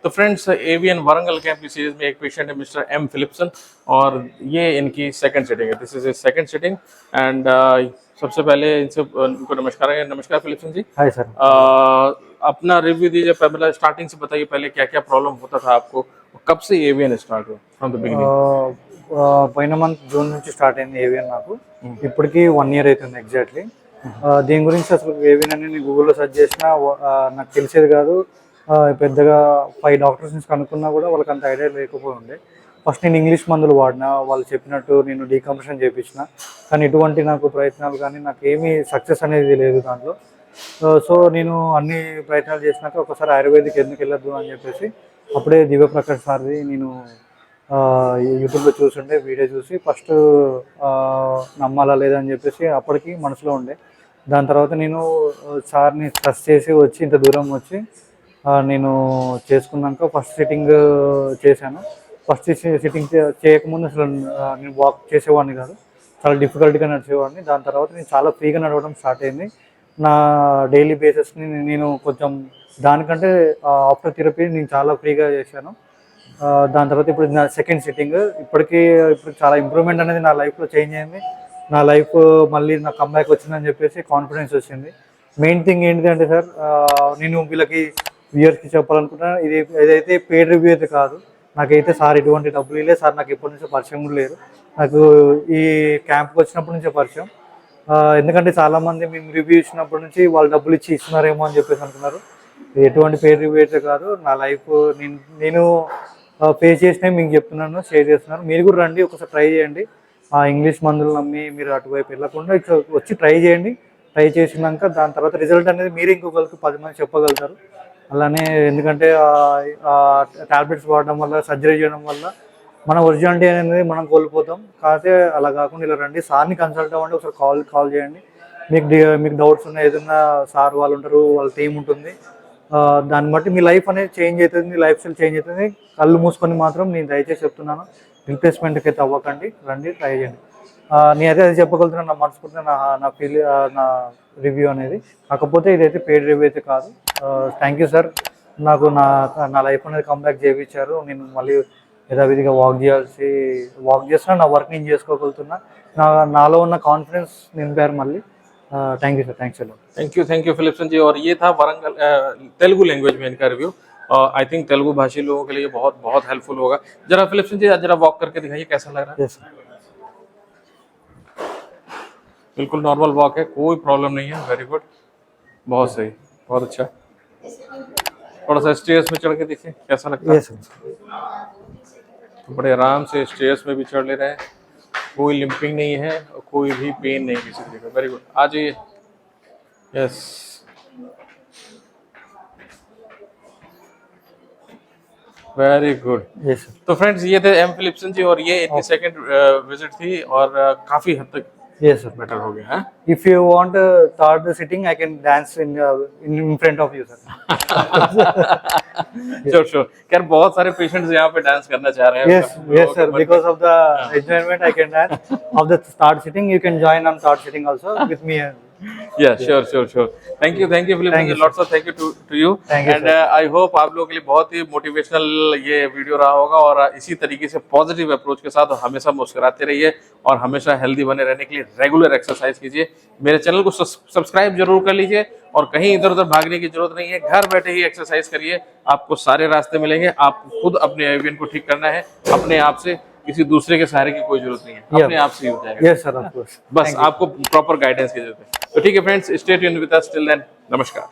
तो friends AVN Warangal camp की series में एक पेशेंट है मिस्टर एम फिलिप्सन और ये इनकी सेकंड सिटिंग है। This is second sitting and सबसे पहले इनसे उनको नमस्कार है। नमस्कार फिलिप्सन जी। Hi sir. अपना रिव्यू दीजिए, पहले स्टार्टिंग से बताइए, पहले क्या क्या प्रॉब्लम होता था आपको, कब से एवीएन स्टार्ट हुआ फ्रॉम द बिगिनिंग? పోయిన మంత్ జూన్ నుంచి స్టార్ట్ అయింది ఏవియన్ నాకు. ఇప్పటికి 1 year అవుతుంది ఎగ్జాక్ట్లీ. దీని గురించి అసలు ఏవియన్ అని నేను గూగుల్లో సెర్చ్ చేసినా నాకు తెలిసేది కాదు. పెద్దగా 5 డాక్టర్స్ నుంచి కనుక్కున్నా కూడా వాళ్ళకి అంత ఐడియా లేకపోయి ఉండే. ఫస్ట్ నేను ఇంగ్లీష్ మందులు వాడినా, వాళ్ళు చెప్పినట్టు నేను డీకంప్రెషన్ చేయించిన, కానీ ఎటువంటి నాకు ప్రయత్నాలు కానీ నాకు ఏమీ సక్సెస్ అనేది లేదు దాంట్లో. సో నేను అన్ని ప్రయత్నాలు చేసినాక ఒకసారి ఆయుర్వేదిక్ ఎందుకు వెళ్ళొద్దు అని చెప్పేసి అప్పుడే దివ్యప్రకాష్ సార్ది నేను యూట్యూబ్లో చూస్తుండే వీడియో చూసి ఫస్ట్ నమ్మాలా లేదా అని చెప్పేసి అప్పటికి మనసులో ఉండే. దాని తర్వాత నేను సార్ని ట్రస్ట్ చేసి వచ్చి ఇంత దూరం వచ్చి నేను చేసుకున్నాక ఫస్ట్ సిట్టింగ్ చేశాను. ఫస్ట్ సిట్టింగ్ చేయకముందు అసలు నేను వాక్ చేసేవాడిని కాదు, చాలా డిఫికల్ట్గా నడిచేవాడిని. దాని తర్వాత నేను చాలా ఫ్రీగా నడవడం స్టార్ట్ అయింది. నా డైలీ బేసిస్ని నేను కొంచెం దానికంటే ఆఫ్టర్ థెరపీ నేను చాలా ఫ్రీగా చేశాను. దాని తర్వాత ఇప్పుడు నా సెకండ్ సిట్టింగ్ ఇప్పుడు చాలా ఇంప్రూవ్మెంట్ అనేది నా లైఫ్లో చేంజ్ అయింది. నా లైఫ్ మళ్ళీ నా కమ్బ్యాక్ వచ్చిందని చెప్పేసి కాన్ఫిడెన్స్ వచ్చింది. మెయిన్ థింగ్ ఏంటిదంటే సార్, నేను వీళ్ళకి వ్యూయర్స్కి చెప్పాలనుకుంటున్నాను, ఏదైతే పెయిడ్ రివ్యూ అయితే కాదు. నాకైతే సార్ ఎటువంటి డబ్బులు ఇవ్వలేదు సార్, నాకు ఎప్పటి నుంచో పరిచయం కూడా లేరు. నాకు ఈ క్యాంప్కి వచ్చినప్పటి నుంచే పరిచయం. ఎందుకంటే చాలామంది మేము రివ్యూ ఇచ్చినప్పటి నుంచి వాళ్ళు డబ్బులు ఇచ్చి ఇస్తున్నారేమో అని చెప్పేసి అనుకున్నారు. ఎటువంటి పెయిడ్ రివ్యూ అయితే కాదు. నా లైఫ్ నేను ఫేస్ చేసినవి మీకు చెప్తున్నాను, షేర్ చేస్తున్నాను. మీరు కూడా రండి, ఒకసారి ట్రై చేయండి. ఇంగ్లీష్ మందులు నమ్మి మీరు అటువైపు వెళ్ళకుండా ఇక్కడ వచ్చి ట్రై చేయండి. ట్రై చేసినాక దాని తర్వాత రిజల్ట్ అనేది మీరు ఇంకొకరికి 10 మంది చెప్పగలుగుతారు. అలానే ఎందుకంటే టాబ్లెట్స్ వాడడం వల్ల, సర్జరీ చేయడం వల్ల మన ఒరిజినాలిటీ అనేది మనం కోల్పోతాం. కాకపోతే అలా కాకుండా ఇలా రండి, సార్ని కన్సల్ట్ అవ్వండి, ఒకసారి కాల్ చేయండి. మీకు డౌట్స్ ఉన్నాయి ఏదన్నా, సార్ వాళ్ళు ఉంటారు, వాళ్ళ టీం ఉంటుంది. దాన్ని బట్టి మీ లైఫ్ అనేది చేంజ్ అవుతుంది, మీ లైఫ్ స్టైల్ చేంజ్ అవుతుంది. కళ్ళు మూసుకొని మాత్రం నేను దయచేసి చెప్తున్నాను, రీప్లేస్మెంట్కి అయితే అవ్వకండి, రండి ట్రై చేయండి. నేనైతే అది చెప్పగలుగుతున్నాను, నా మనస్ఫూర్తిగా నా రివ్యూ అనేది. కాకపోతే ఇదైతే పెయిడ్ రివ్యూ అయితే కాదు. థ్యాంక్ యూ సార్, నాకు నా లైఫ్ అనేది కంబ్యాక్ చేయించారు. నేను మళ్ళీ యథావిధిగా వాక్ చేస్తున్నా, నా వర్క్ నేను చేసుకోగలుగుతున్నా. నాలో ఉన్న కాన్ఫిడెన్స్ నింపారు మళ్ళీ. Thank you sir, thanks a lot. Thank you Philipson ji. और ये था वारंगल तेलुगु लैंग्वेज में इनका रिव्यू। आई थिंक तेलुगु भाषी लोगों के लिए बहुत बहुत हेल्पफुल होगा। जरा फिलिप्सन जी जरा वॉक करके दिखाइए कैसा लग रहा है। yes, बिल्कुल नॉर्मल वॉक है, कोई प्रॉब्लम नहीं है। वेरी गुड, बहुत सही, बहुत अच्छा। थोड़ा सा स्टेयर्स में चढ़ के देखिए कैसा लगता है। yes, बड़े आराम से स्टेयर्स में भी चढ़ ले रहे हैं, कोई लिंपिंग नहीं है और कोई भी पेन नहीं किसी तरीके का। वेरी गुड, आ जाइए। Yes, very good. yes, तो फ्रेंड्स ये थे एम फिलिप्सन जी और ये इनकी सेकंड विजिट थी और काफी हद तक yes sir, बेटर हो गया है। if you want third sitting I can dance in front of you sir। Sure sure. खैर बहुत सारे पेशेंट्स यहाँ पे डांस करना चाह रहे हैं। yes sir, because of the enjoyment I can dance of the third sitting. You can join on third sitting also with me। Yeah, sure। Thank you Philip, lots of thank you to you and I hope आप लोगों के लिए बहुत ही motivational ये video रहा होगा। और इसी तरीके से पॉजिटिव अप्रोच के साथ हमेशा मुस्कुराते रहिए और हमेशा हेल्दी बने रहने के लिए रेगुलर एक्सरसाइज कीजिए। मेरे चैनल को सब्सक्राइब जरूर कर लीजिए और कहीं इधर उधर भागने की जरूरत नहीं है, घर बैठे ही एक्सरसाइज करिए, आपको सारे रास्ते मिलेंगे। आप खुद अपने एवीएन को ठीक करना है अपने आप से, किसी दूसरे के सहारे की कोई जरूरत नहीं है, अपने आप से ही हो जाएगा। yes sir, of course, बस आपको प्रॉपर गाइडेंस की जरूरत है। तो ठीक है friends, stay tuned with us till then, नमस्कार।